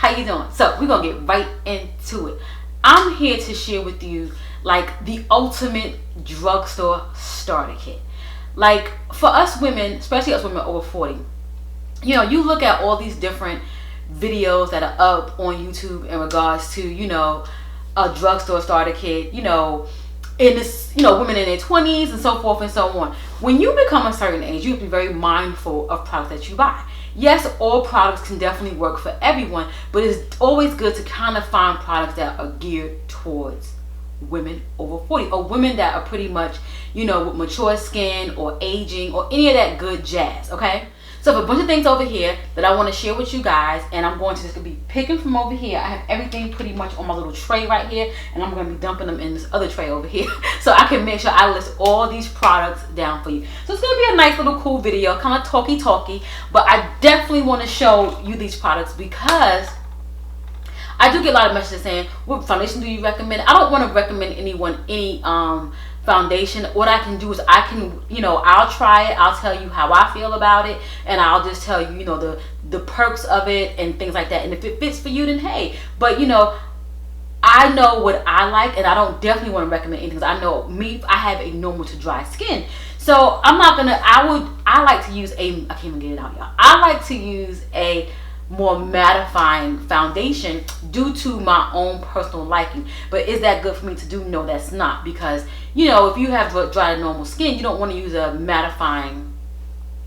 How you doing? So we're gonna get right into it. I'm here to share with you like the ultimate drugstore starter kit. Like for us women, especially us women over 40, you know, you look at all these different videos that are up on YouTube in regards to, you know, a drugstore starter kit, you know, in this, you know, women in their 20s and so forth and so on. When you become a certain age, you have to be very mindful of products that you buy. Yes, all products can definitely work for everyone, but it's always good to kind of find products that are geared towards women over 40 or women that are pretty much, you know, with mature skin or aging or any of that good jazz, okay? So I have a bunch of things over here that I want to share with you guys, and I'm going to just be picking from over here. I have everything pretty much on my little tray right here, and I'm going to be dumping them in this other tray over here so I can make sure I list all these products down for you. So it's going to be a nice little cool video, kind of talky, but I definitely want to show you these products because I do get a lot of messages saying, what foundation do you recommend? I don't want to recommend anyone any foundation. What I can do is I can, you know, I'll try it, I'll tell you how I feel about it, and I'll just tell you, you know, the perks of it and things like that. And if it fits for you, then hey. But you know, I know what I like, and I don't definitely want to recommend anything because I know me, I have a normal to dry skin. So I'm not gonna, I like to use I can't even get it out, y'all. I like to use a more mattifying foundation due to my own personal liking. But is that good for me to do? No, that's not, because you know, if you have dry normal skin, you don't want to use a mattifying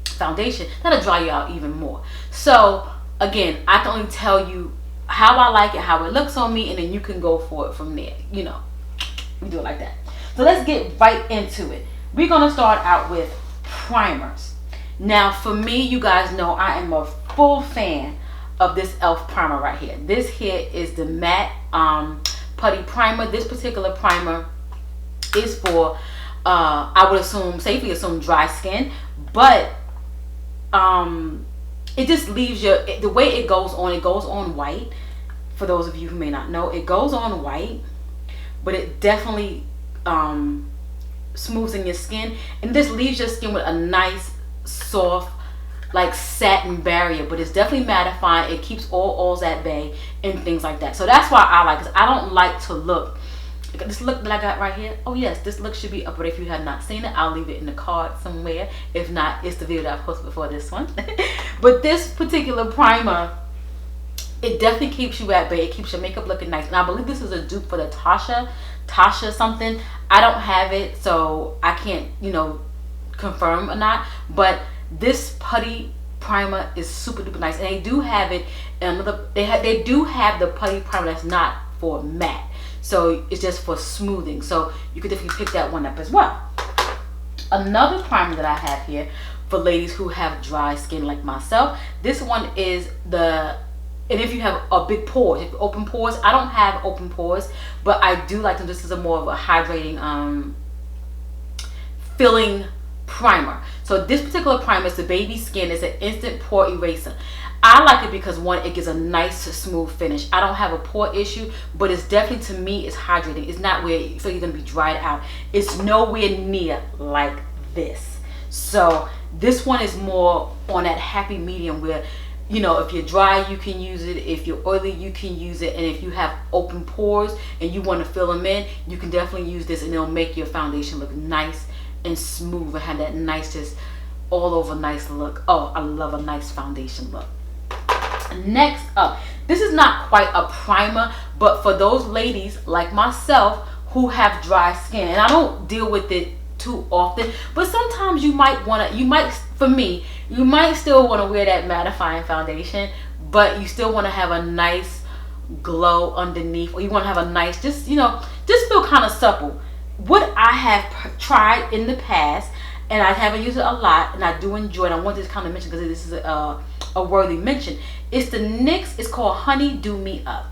foundation. That'll dry you out even more. So again, I can only tell you how I like it, how it looks on me, and then you can go for it from there. You know, we do it like that. So let's get right into it. We're gonna start out with primers. Now for me, you guys know I am a full fan of this e.l.f. primer right here. This here is the matte putty primer. This particular primer is for I would assume, safely assume, dry skin, but it just leaves your, the way it goes on white. For those of you who may not know, it goes on white, but it definitely smooths in your skin, and this leaves your skin with a nice soft like satin barrier, but it's definitely mattifying. It keeps all oils at bay and things like that. So that's why I like it. I don't like to look, this look that I got right here, oh yes, this look should be up, but if you have not seen it, I'll leave it in the card somewhere. If not, it's the video that I posted before this one. But this particular primer, it definitely keeps you at bay. It keeps your makeup looking nice. And I believe this is a dupe for the Tasha something. I don't have it, so I can't, you know, confirm or not, but this putty primer is super duper nice. And they do have it another, they do have the putty primer that's not for matte, so it's just for smoothing. So you could definitely pick that one up as well. Another primer that I have here for ladies who have dry skin like myself, this one is the, and if you have a big pores, if open pores, I don't have open pores, but I do like them. This is a more of a hydrating filling primer. So this particular primer is the Baby Skin. It's an instant pore eraser. I like it because one, it gives a nice smooth finish. I don't have a pore issue, but it's definitely, to me, it's hydrating. It's not where you feel you're gonna be dried out. It's nowhere near like this. So this one is more on that happy medium where, you know, if you're dry, you can use it. If you're oily, you can use it. And if you have open pores and you want to fill them in, you can definitely use this, and it'll make your foundation look nice and smooth and have that nice, just all over nice look. Oh, I love a nice foundation look. Next up, this is not quite a primer, but for those ladies like myself who have dry skin, and I don't deal with it too often, but sometimes you might want to, for me, you might still want to wear that mattifying foundation, but you still want to have a nice glow underneath, or you want to have a nice, just, you know, just feel kind of supple. What I have tried in the past, and I haven't used it a lot, and I do enjoy it, I want this kind of mention because this is a worthy mention. It's the NYX, it's called Honey Do Me Up.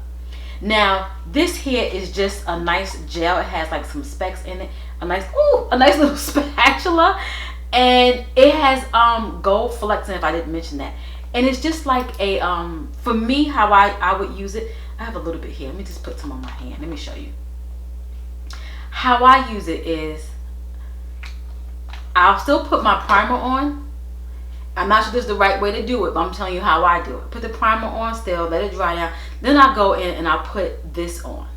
Now this here is just a nice gel. It has like some specks in it, a nice little spatula, and it has gold flecks in it, if I didn't mention that. And it's just like a for me, how I would use it, I have a little bit here, let me just put some on my hand, let me show you. How I use it is, I'll still put my primer on, I'm not sure this is the right way to do it, but I'm telling you how I do it. Put the primer on still, let it dry down. Then I go in and I put this on.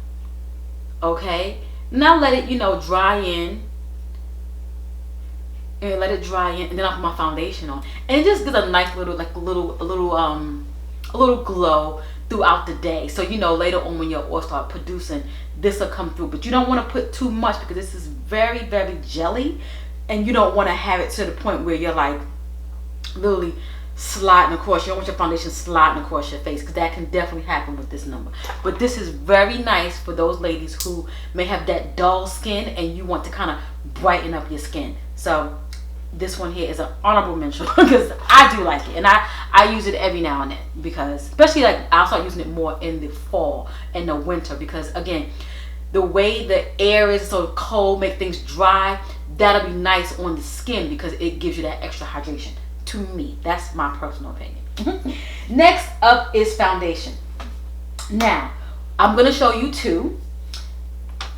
Okay? Now let it, dry in. And let it dry in, and then I put my foundation on. And it just gives a nice little, like a little glow throughout the day. So later on when your oil start producing, this will come through. But you don't want to put too much because this is very, very jelly. And you don't want to have it to the point where you're like literally sliding across. You don't want your foundation sliding across your face, because that can definitely happen with this number. But this is very nice for those ladies who may have that dull skin and you want to kind of brighten up your skin. So this one here is an honorable mention because I do like it, and I use it every now and then, because especially like I'll start using it more in the fall and the winter, because again, the way the air is so cold make things dry. That'll be nice on the skin because it gives you that extra hydration. To me, that's my personal opinion. Next up is foundation. Now I'm gonna show you two.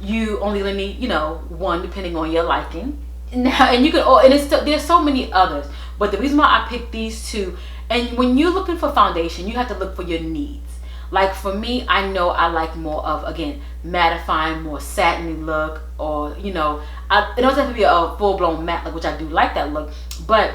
You only need one depending on your liking. Now, and you can, and there's so many others, but the reason why I picked these two, and when you're looking for foundation, you have to look for your needs. Like for me, I know I like more of, again, mattifying, more satiny look, or it doesn't have to be a full-blown matte look, which I do like that look. But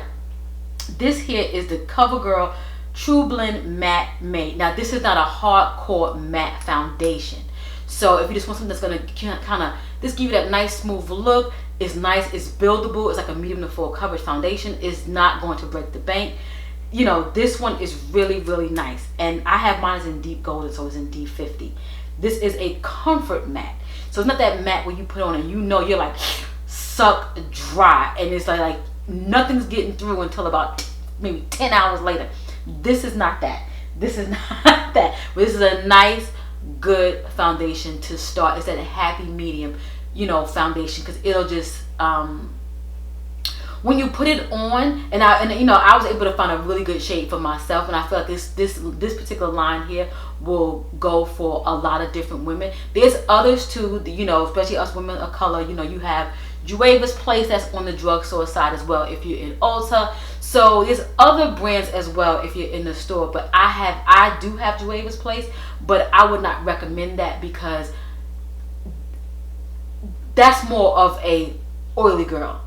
this here is the CoverGirl True Blend Matte Made. Now this is not a hardcore matte foundation, so if you just want something that's gonna kind of just give you that nice smooth look, it's nice, it's buildable, it's like a medium to full coverage foundation, it's not going to break the bank. This one is really, really nice, and I have mine in deep golden, so it's in D50. This is a comfort matte, so it's not that matte where you put on and you're like suck dry, and it's like nothing's getting through until about maybe 10 hours later. This is not that. This is not that. But this is a nice, good foundation to start. It's that happy medium, foundation, because it'll just when you put it on, and I was able to find a really good shade for myself, and I feel like this particular line here will go for a lot of different women. There's others too, especially us women of color. You have Jueva's Place, that's on the drugstore side as well if you're in Ulta. So there's other brands as well if you're in the store, but I do have Jueva's Place, but I would not recommend that because that's more of a oily girl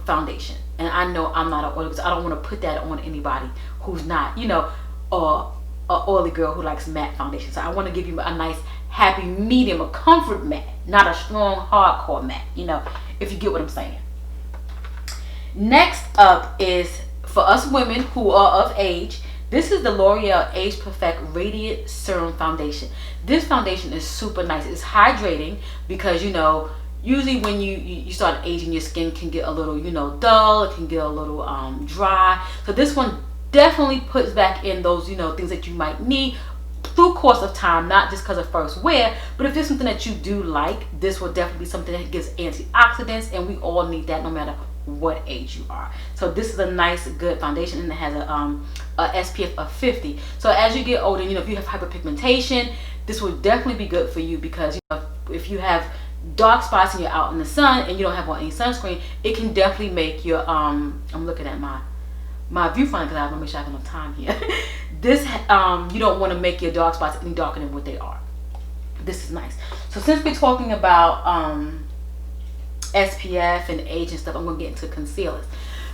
foundation, and I know I'm not an oily girl, so I don't want to put that on anybody who's not a oily girl who likes matte foundation. So I want to give you a nice happy medium, a comfort matte, not a strong hardcore matte, if you get what I'm saying. Next up is for us women who are of age. This is the L'Oreal Age Perfect Radiant Serum Foundation. This foundation is super nice. It's hydrating because usually when you start aging, your skin can get a little dull, it can get a little dry. So this one definitely puts back in those things that you might need through course of time, not just because of first wear, but if there's something that you do like, this will definitely be something that gives antioxidants, and we all need that no matter what age you are. So this is a nice, good foundation, and it has a SPF of 50. So as you get older, if you have hyperpigmentation, this will definitely be good for you, because if you have dark spots and you're out in the sun and you don't have on any sunscreen, it can definitely make your I'm looking at my viewfinder because I have to make sure I have enough time here. This you don't want to make your dark spots any darker than what they are. This is nice. So since we're talking about SPF and age and stuff, I'm gonna get into concealers.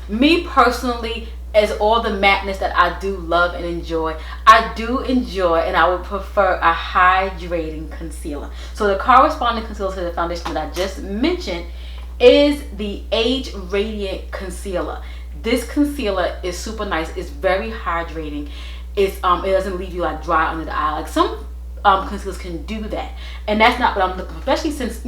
Me personally, as all the matteness that I do love and enjoy, I do enjoy and I would prefer a hydrating concealer. So the corresponding concealer to the foundation that I just mentioned is the Age Radiant Concealer. This concealer is super nice. It's very hydrating. It doesn't leave you like dry under the eye. Like some concealers can do that, and that's not what I'm looking for, especially since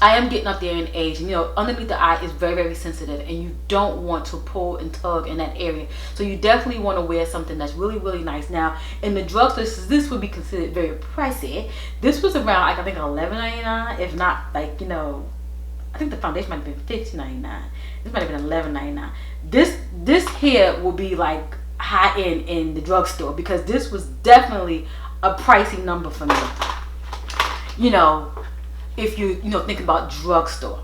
I am getting up there in age, and underneath the eye is very, very sensitive, and you don't want to pull and tug in that area. So you definitely want to wear something that's really, really nice. Now in the drugstore, this would be considered very pricey. This was around like I think $11.99, if not like I think the foundation might have been $15.99. This might have been $11.99. This here will be like high end in the drugstore, because this was definitely a pricey number for me. If you think about drugstore.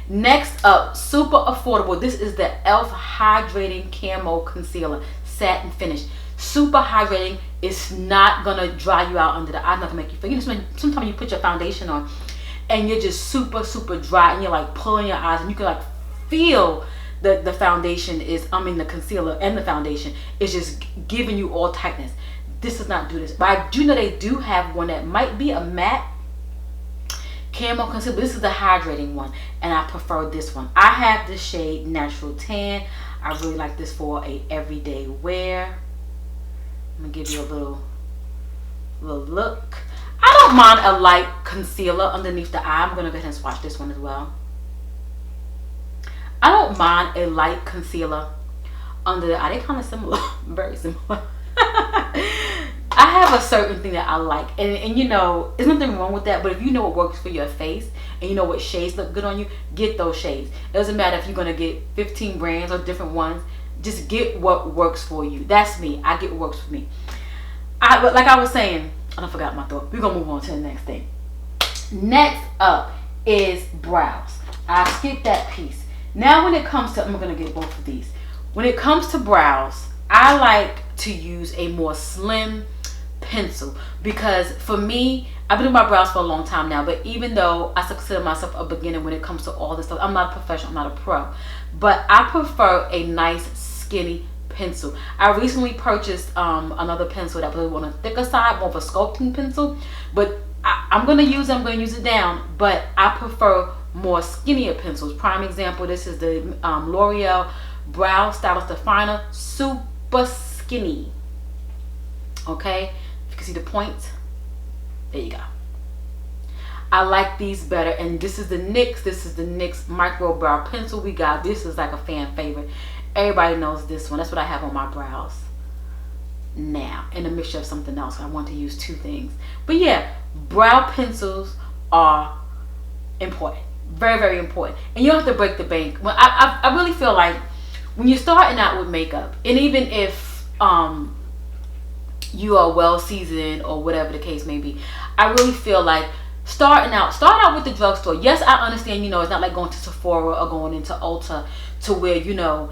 Next up, super affordable. This is the e.l.f. Hydrating Camo Concealer, satin finish. Super hydrating. It's not gonna dry you out under the eye. Not gonna make you feel. You know, sometimes you put your foundation on and you're just super dry, and you're like pulling your eyes, and you can like feel the foundation is, the concealer and the foundation is just giving you all tightness. This does not do this. But I do know they do have one that might be a matte camo concealer, but this is the hydrating one, and I prefer this one. I have the shade Natural Tan. I really like this for a everyday wear. I'm gonna give you a little look. I don't mind a light concealer underneath the eye. I'm gonna go ahead and swatch this one as well. I don't mind a light concealer under the eye. They're kind of similar, very similar. I have a certain thing that I like, and you know, there's nothing wrong with that, but if you know what works for your face and you know what shades look good on you, get those shades. It doesn't matter if you're gonna get 15 brands or different ones, just get what works for you. That's me. I get what works for me. But like I was saying, I forgot my thought. We're gonna move on to the next thing. Next up is brows. I skipped that piece. Now when it comes to, I'm gonna get both of these. When it comes to brows, I like to use a more slim pencil, because for me, I've been doing my brows for a long time now, but even though I consider myself a beginner when it comes to all this stuff, I'm not a professional, I'm not a pro, but I prefer a nice skinny pencil. I recently purchased another pencil that was on a thicker side, more of a sculpting pencil, but I'm going to use it down, but I prefer more skinnier pencils. Prime example, this is the L'Oreal Brow Stylist Definer, super skinny. Okay, if you can see the point, there you go. I like these better, and this is the NYX micro brow pencil we got. This is like a fan favorite. Everybody knows this one. That's what I have on my brows now, in a mixture of something else. I want to use two things, but yeah, brow pencils are important, very important, and you don't have to break the bank. When I really feel like when you're starting out with makeup, and even if you are well seasoned or whatever the case may be, I really feel like start out with the drugstore. Yes, I understand, you know, it's not like going to Sephora or going into Ulta to where, you know,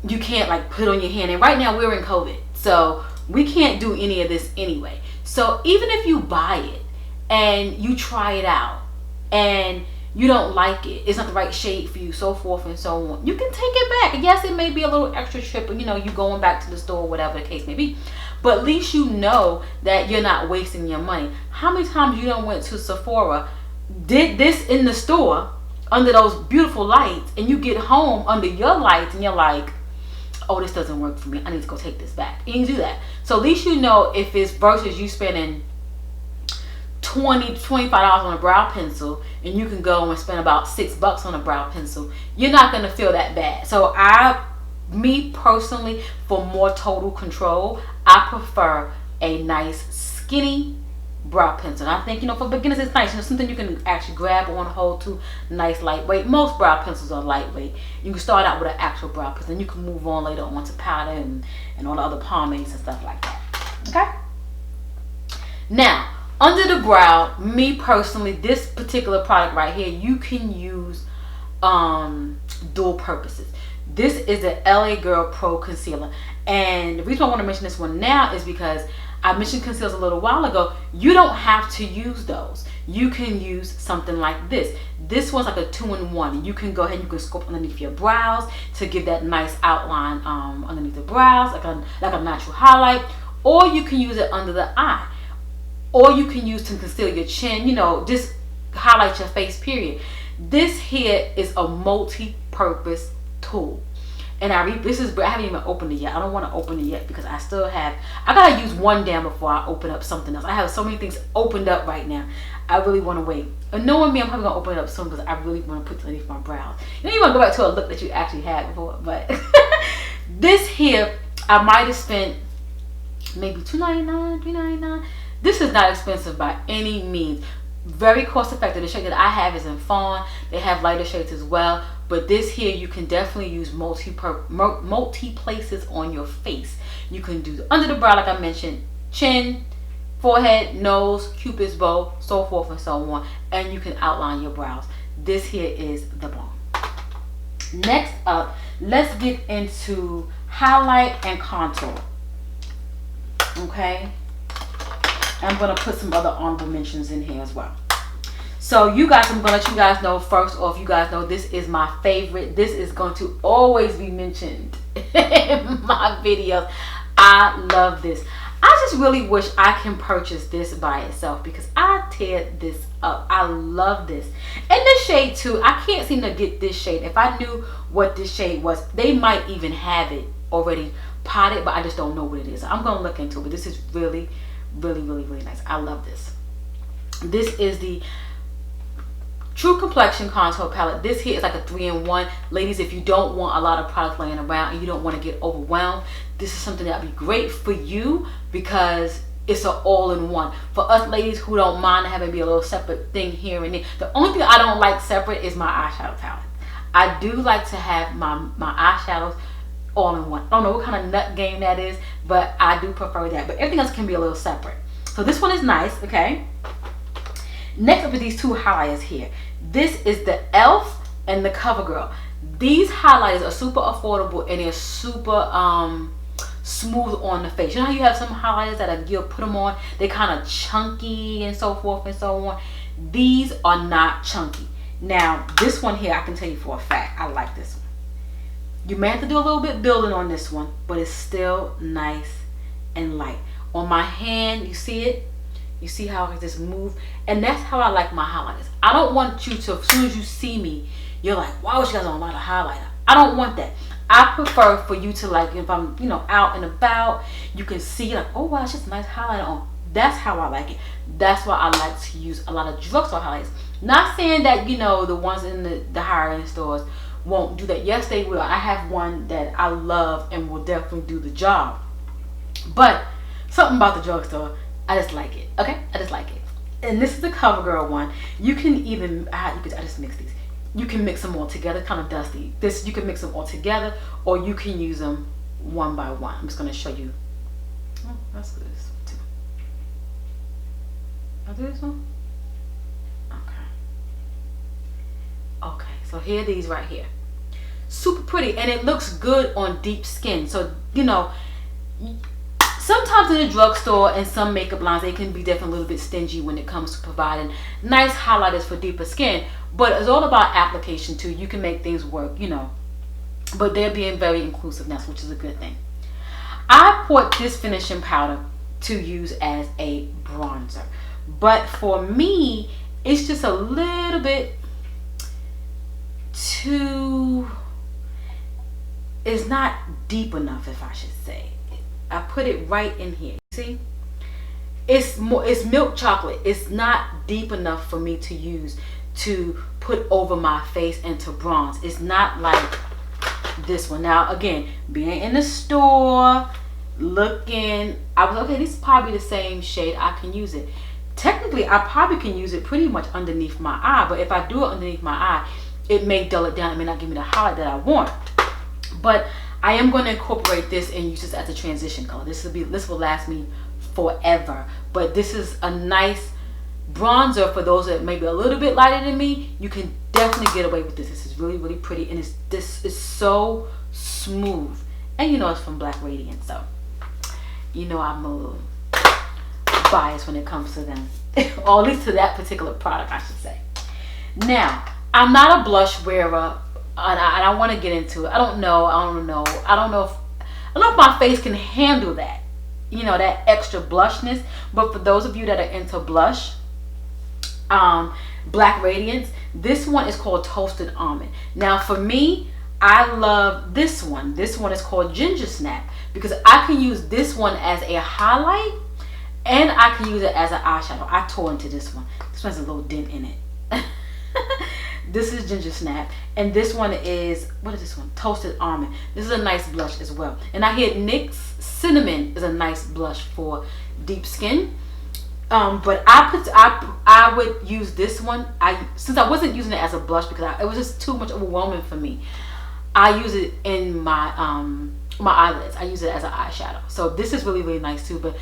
you can't like put on your hand, and right now we're in COVID, so we can't do any of this anyway. So even if you buy it and you try it out and you don't like it, it's not the right shade for you, so forth and so on, you can take it back. Yes, it may be a little extra trip, you know, you going back to the store, whatever the case may be, but at least you know that you're not wasting your money. How many times you done went to Sephora, did this in the store under those beautiful lights, and you get home under your lights and you're like, oh, this doesn't work for me, I need to go take this back. And you do that. So at least you know, if it's versus you spending $20 to $25 on a brow pencil, and you can go and spend about $6 on a brow pencil, you're not going to feel that bad. So me personally, for more total control, I prefer a nice skinny brow pencil. And I think, you know, for beginners it's nice, you know, something you can actually grab on, hold to, nice lightweight. Most brow pencils are lightweight. You can start out with an actual brow pencil, and you can move on later on to powder and all the other pomades and stuff like that. Okay, now under the brow, me personally, this particular product right here, you can use dual purposes. This is the LA Girl Pro Concealer, and the reason I want to mention this one now is because I mentioned concealers a little while ago. You don't have to use those. You can use something like this. This one's like a 2-in-1. You can go ahead and you can sculpt underneath your brows to give that nice outline underneath the brows, like a natural highlight, or you can use it under the eye, or you can use to conceal your chin, you know, just highlight your face, period. This here is a multi-purpose tool, and I haven't even opened it yet. I don't want to open it yet because I gotta use one down before I open up something else. I have so many things opened up right now. I really want to wait. And knowing me, I'm probably gonna open it up soon because I really want to put it underneath my brows. You know, you want to go back to a look that you actually had before, but this here, I might have spent maybe $2.99, $3.99. This is not expensive by any means. Very cost effective. The shade that I have is in fawn. They have lighter shades as well, but this here you can definitely use multi places on your face. You can do under the brow, like I mentioned, chin, forehead, nose, cupid's bow, so forth and so on, and you can outline your brows. This here is the bomb. Next up, let's get into highlight and contour. Okay. I'm going to put some other honorable mentions in here as well. So you guys, I'm going to let you guys know first off, you guys know this is my favorite. This is going to always be mentioned in my videos. I love this. I just really wish I can purchase this by itself because I tear this up. I love this. And this shade too, I can't seem to get this shade. If I knew what this shade was, they might even have it already potted, but I just don't know what it is. I'm going to look into it, but this is really, really, really, really nice. I love this. This is the True Complexion Contour Palette. This here is like a 3-in-1. Ladies, if you don't want a lot of product laying around and you don't want to get overwhelmed, this is something that would be great for you because it's an all-in-one. For us ladies who don't mind having to be a little separate thing here and there. The only thing I don't like separate is my eyeshadow palette. I do like to have my eyeshadows all in one. I don't know what kind of nut game that is, but I do prefer that. But everything else can be a little separate. So this one is nice, okay? Next up are these two highlighters here. This is the e.l.f. and the CoverGirl. These highlighters are super affordable and they're super smooth on the face. You know how you have some highlighters that you'll put them on, they're kind of chunky and so forth and so on. These are not chunky. Now this one here, I can tell you for a fact, I like this one. You may have to do a little bit building on this one, but it's still nice and light. On my hand, you see it? You see how I just move? And that's how I like my highlighters. I don't want you to, as soon as you see me, you're like, wow, she has on a lot of highlighter. I don't want that. I prefer for you to, like, if I'm, you know, out and about, you can see like, oh wow, it's just a nice highlighter on. That's how I like it. That's why I like to use a lot of drugstore highlighters. Not saying that, you know, the ones in the higher end stores won't do that. Yes, they will. I have one that I love and will definitely do the job. But something about the drugstore, I just like it. Okay, I just like it. And this is the CoverGirl one. You can even, I just mix these. You can mix them all together, kind of dusty. This, you can mix them all together, or you can use them one by one. I'm just going to show you. Oh, that's good. This one too. I'll do this one. Okay, so here are these right here. Super pretty, and it looks good on deep skin. So, you know, sometimes in the drugstore and some makeup lines, they can be definitely a little bit stingy when it comes to providing nice highlighters for deeper skin. But it's all about application too. You can make things work, you know. But they're being very inclusiveness, which is a good thing. I bought this finishing powder to use as a bronzer. But for me, it's just a little bit too, it's not deep enough, if I should say. I put it right in here. See, it's more, it's milk chocolate. It's not deep enough for me to use to put over my face and to bronze. It's not like this one. Now again, being in the store looking, I was okay, this is probably the same shade. I can use it. Technically I probably can use it pretty much underneath my eye, but if I do it underneath my eye, it may dull it down. It may not give me the highlight that I want. But I am going to incorporate this and use this as a transition color. This will last me forever. But this is a nice bronzer for those that may be a little bit lighter than me. You can definitely get away with this. This is really, really pretty, and this is so smooth. And you know it's from Black Radiance, so you know I'm a little biased when it comes to them, or at least to that particular product, I should say. Now, I'm not a blush wearer, and I want to get into it. I don't know if my face can handle that, you know, that extra blushness. But for those of you that are into blush, Black Radiance, this one is called Toasted Almond. Now for me, I love this one. This one is called Ginger Snap because I can use this one as a highlight and I can use it as an eyeshadow. I tore into this one. This one has a little dent in it. This is Ginger Snap, and this one is, what is this one? Toasted Almond. This is a nice blush as well. And I hear NYX Cinnamon is a nice blush for deep skin. But I would use this one. Since I wasn't using it as a blush because it was just too much overwhelming for me, I use it in my my eyelids. I use it as an eyeshadow. So this is really, really nice too. But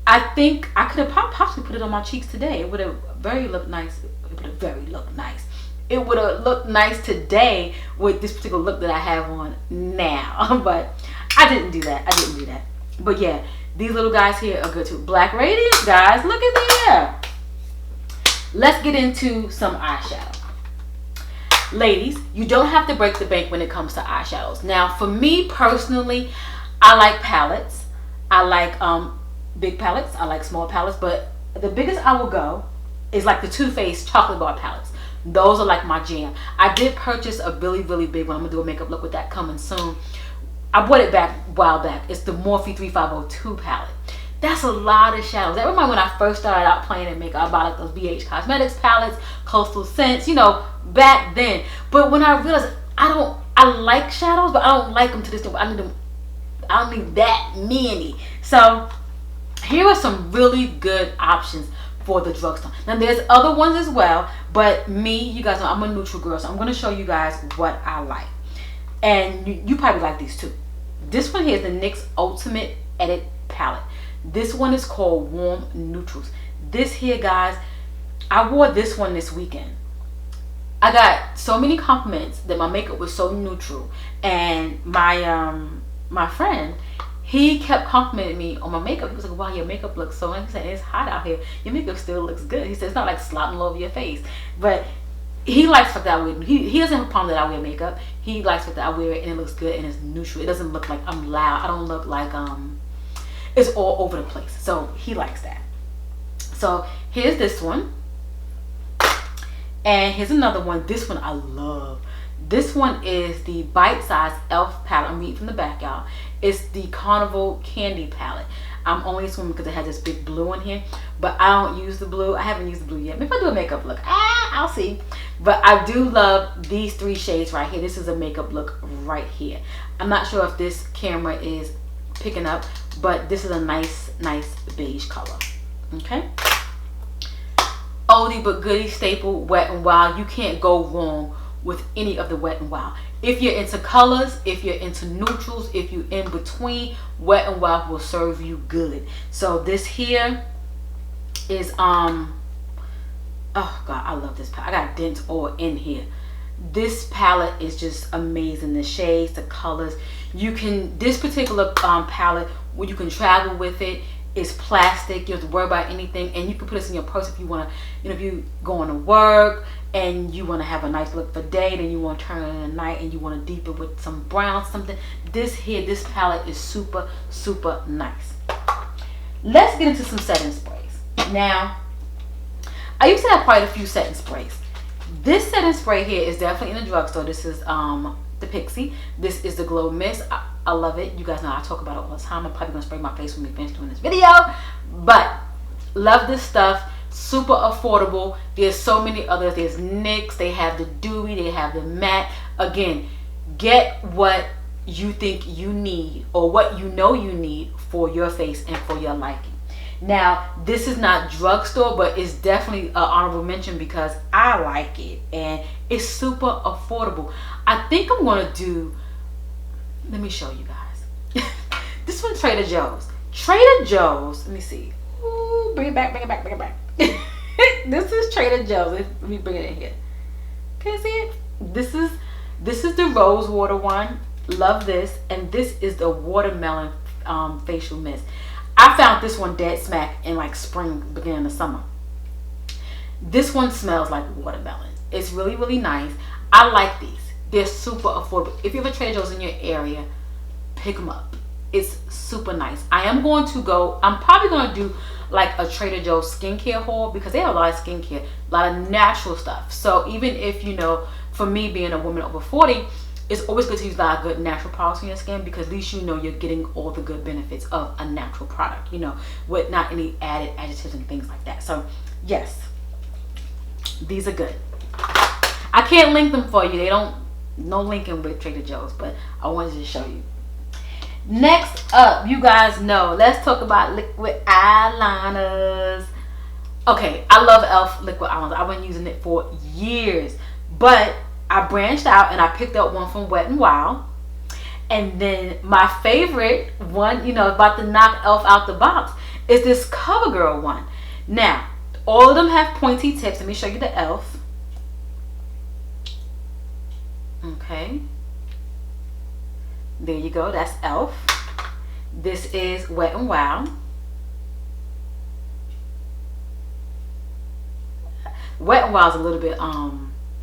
I think I could have possibly put it on my cheeks today. It would have very looked nice. It would have very looked nice. It would have looked nice today with this particular look that I have on now. But I didn't do that. But yeah, These little guys here are good too. Black Radiance, guys, look at there. Let's get into some eyeshadow. Ladies, you don't have to break the bank when it comes to eyeshadows. Now, for me personally, I like palettes. I like big palettes. I like small palettes, but the biggest I will go is like the Too Faced chocolate bar palettes. Those are like my jam. I did purchase a really, really big one. I'm gonna do a makeup look with that coming soon. I bought it back a while back. It's the Morphe 3502 palette. That's a lot of shadows. That reminds me when I first started out playing in makeup. I bought like those BH Cosmetics palettes, Coastal Scents, you know, back then. But when I realized I like shadows, but I don't like them to this point. I don't need that many. So here are some really good options for the drugstore. Now there's other ones as well, but me, you guys know I'm a neutral girl, so I'm going to show you guys what I like. And you probably like these too. This one here is the NYX Ultimate Edit Palette. This one is called Warm Neutrals. This here, guys, I wore this one this weekend. I got so many compliments that my makeup was so neutral, and my friend, he kept complimenting me on my makeup. He was like, wow, your makeup looks so nice. He said, it's hot out here. Your makeup still looks good. He said, it's not like slopping all over your face. But he likes the fact that I wear, he doesn't have a problem that I wear makeup. He likes the fact that I wear it and it looks good and it's neutral. It doesn't look like I'm loud. I don't look like it's all over the place. So he likes that. So here's this one. And here's another one. This one I love. This one is the Bite Size e.l.f. palette. I'm reading from the back, y'all. It's the Carnival Candy palette. I'm only assuming because it has this big blue in here, but I don't use the blue. I haven't used the blue yet. Maybe I'll do a makeup look. I'll see. But I do love these three shades right here. This is a makeup look right here. I'm not sure if this camera is picking up, but this is a nice beige color. Okay. Oldie but goodie staple, Wet n Wild. You can't go wrong with any of the Wet n Wild. If you're into colors, if you're into neutrals, if you're in between, Wet n Wild will serve you good. So this here is oh god, I love this palette. I got dents all in here. This palette is just amazing. The shades, the colors. You can, this particular palette, where you can travel with it. It's plastic. You don't have to worry about anything, and you can put this in your purse if you want to, you know, if you going to work and you want to have a nice look for day, then you want to turn it in at night and you want to deepen with some brown something. This palette is super nice. Let's get into some setting sprays. Now, I used to have quite a few setting sprays. This setting spray here is definitely in the drugstore. This is the Pixie. This is the Glow Mist. I love it. You guys know I talk about it all the time. I'm probably gonna spray my face when we finish doing this video, but love this stuff. Super affordable. There's so many others. There's NYX. They have the dewy. They have the matte. Again, get what you think you need or what you know you need for your face and for your liking. Now, this is not drugstore, but it's definitely an honorable mention because I like it and it's super affordable. I think I'm gonna do, let me show you guys. This one's Trader Joe's. Trader Joe's, let me see. Ooh, bring it back. This is Trader Joe's. Let me bring it in here. Can you see it? This is the rose water one. Love this. And this is the watermelon facial mist. I found this one dead smack in like spring, beginning of summer. This one smells like watermelon. It's really nice. I like these. They're super affordable. If you have a Trader Joe's in your area, pick them up. It's super nice. I'm probably going to do like a Trader Joe's skincare haul because they have a lot of skincare, a lot of natural stuff. So even if, you know, for me being a woman over 40, it's always good to use a lot of good natural products on your skin because at least you know you're getting all the good benefits of a natural product, you know, with not any added additives and things like that. So yes, these are good. I can't link them for you. They don't, no linking with Trader Joe's, but I wanted to show you. Next up, you guys know, let's talk about liquid eyeliners. Okay, I love e.l.f. liquid eyeliners. I've been using it for years, but I branched out and I picked up one from Wet n Wild. And then my favorite one, you know, about to knock e.l.f. out the box, is this CoverGirl one. Now, all of them have pointy tips. Let me show you the e.l.f. Okay. There you go. That's e.l.f. This is Wet n Wild. Wet n Wild is a little bit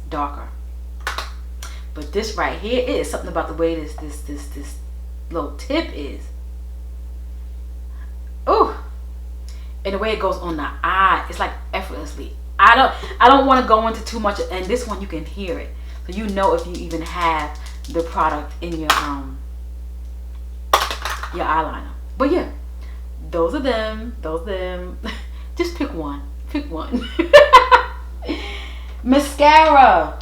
darker, but this right here, it is something about the way this little tip is. Ooh, and the way it goes on the eye, it's like effortlessly. I don't want to go into too much, and this one you can hear it, so you know if you even have the product in your eyeliner. But yeah, those are them. Just pick one. Pick one. Mascara.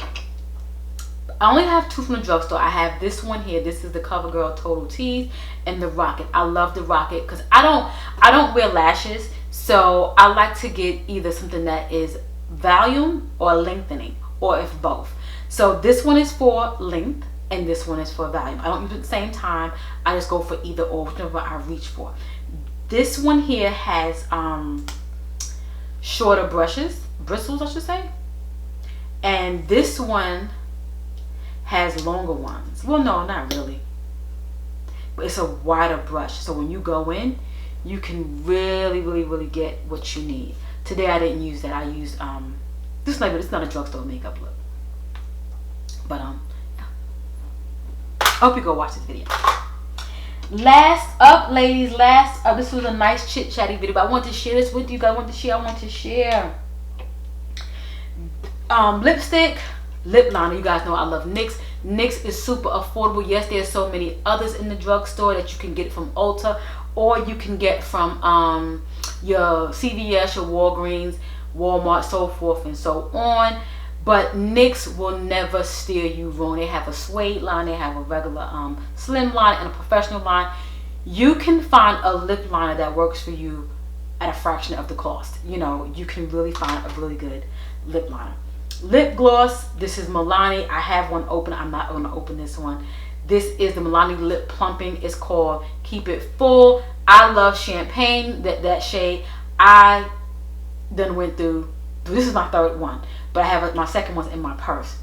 I only have two from the drugstore. I have this one here. This is the CoverGirl Total Tease and the Rocket. I love the Rocket because I don't wear lashes, so I like to get either something that is volume or lengthening, or if both. So this one is for length and this one is for volume. I don't use it at the same time. I just go for either or, whichever I reach for. This one here has shorter bristles I should say, and this one has longer ones. Well, no, not really, but it's a wider brush, so when you go in, you can really get what you need. Today I didn't use that. I used this label. It's not a drugstore makeup look, but I hope you go watch this video. Last up, ladies, last up. This was a nice chit chatty video, but I want to share this with you guys. I want to share lipstick, lip liner. You guys know I love NYX. NYX is super affordable. Yes, there's so many others in the drugstore that you can get from Ulta, or you can get from your CVS, your Walgreens, Walmart, so forth and so on. But NYX will never steer you wrong. They have a suede line, they have a regular slim line, and a professional line. You can find a lip liner that works for you at a fraction of the cost. You know, you can really find a really good lip liner. Lip gloss, this is Milani. I have one open. I'm not going to open this one. This is the Milani Lip Plumping. It's called Keep It Full. I love Champagne, that shade. I then went through, this is my third one, but I have my second one's in my purse.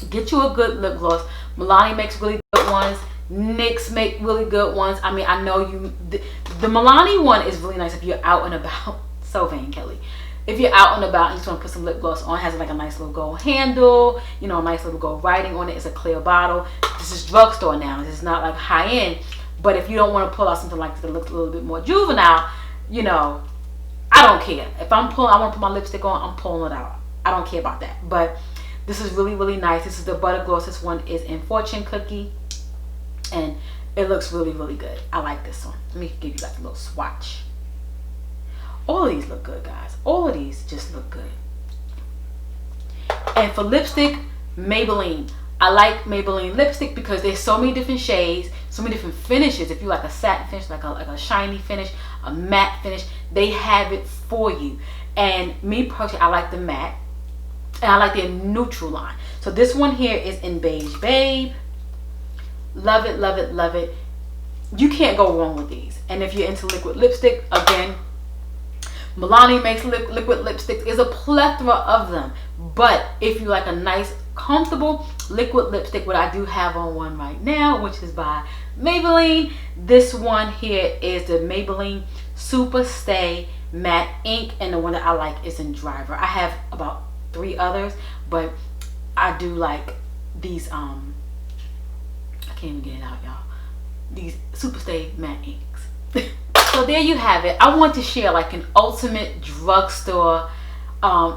Get you a good lip gloss. Milani makes really good ones. NYX make really good ones. I mean, I know the Milani one is really nice if you're out and about. So vain, Kelly. If you're out and about and you just want to put some lip gloss on, it has like a nice little gold handle, you know, a nice little gold writing on it. It's a clear bottle. This is drugstore now. This is not like high end. But if you don't want to pull out something like this that looks a little bit more juvenile, you know, I don't care. If I want to put my lipstick on, I'm pulling it out. I don't care about that. But this is really nice. This is the butter gloss. This one is in Fortune Cookie, and it looks really good. I like this one. Let me give you guys a little swatch. All of these look good, guys. All of these just look good. And for lipstick, Maybelline. I like Maybelline lipstick because there's so many different shades, so many different finishes. If you like a satin finish, like a shiny finish, a matte finish, they have it for you. And me personally, I like the matte, and I like their neutral line. So this one here is in Beige Babe. Love it. You can't go wrong with these. And if you're into liquid lipstick, again, Milani makes liquid lipstick. There's a plethora of them. But if you like a nice, comfortable liquid lipstick, what I do have on one right now, which is by Maybelline. This one here is the Maybelline Super Stay Matte Ink, and the one that I like is in Driver. I have about 3 others, but I do like these I can't even get it out, y'all. These Super Stay Matte Inks. So there you have it. I want to share like an ultimate drugstore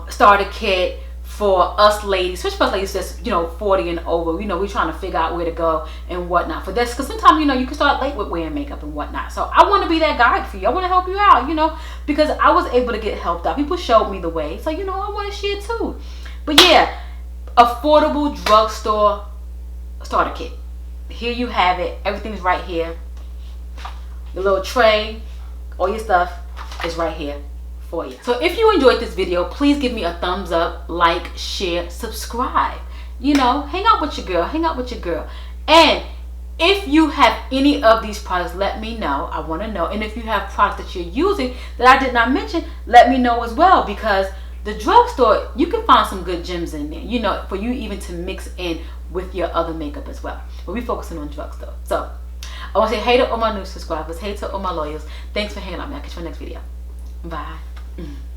starter kit for us ladies, especially for us ladies that's, you know, 40 and over. You know, we're trying to figure out where to go and whatnot for this, because sometimes, you know, you can start late with wearing makeup and whatnot. So I want to be that guide for you. I want to help you out, you know, because I was able to get helped out. People showed me the way, so, you know, I want to share too. But yeah, affordable drugstore starter kit. Here you have it. Everything's right here. Your little tray, all your stuff is right here for you. So if you enjoyed this video, please give me a thumbs up, like, share, subscribe. You know, hang out with your girl. And if you have any of these products, let me know. I want to know. And if you have products that you're using that I did not mention, let me know as well, because the drugstore, you can find some good gems in there, you know, for you even to mix in with your other makeup as well. But we're focusing on drugstore. So I want to say hey to all my new subscribers, hey to all my loyals. Thanks for hanging out with me. I'll catch you in my next video. Bye.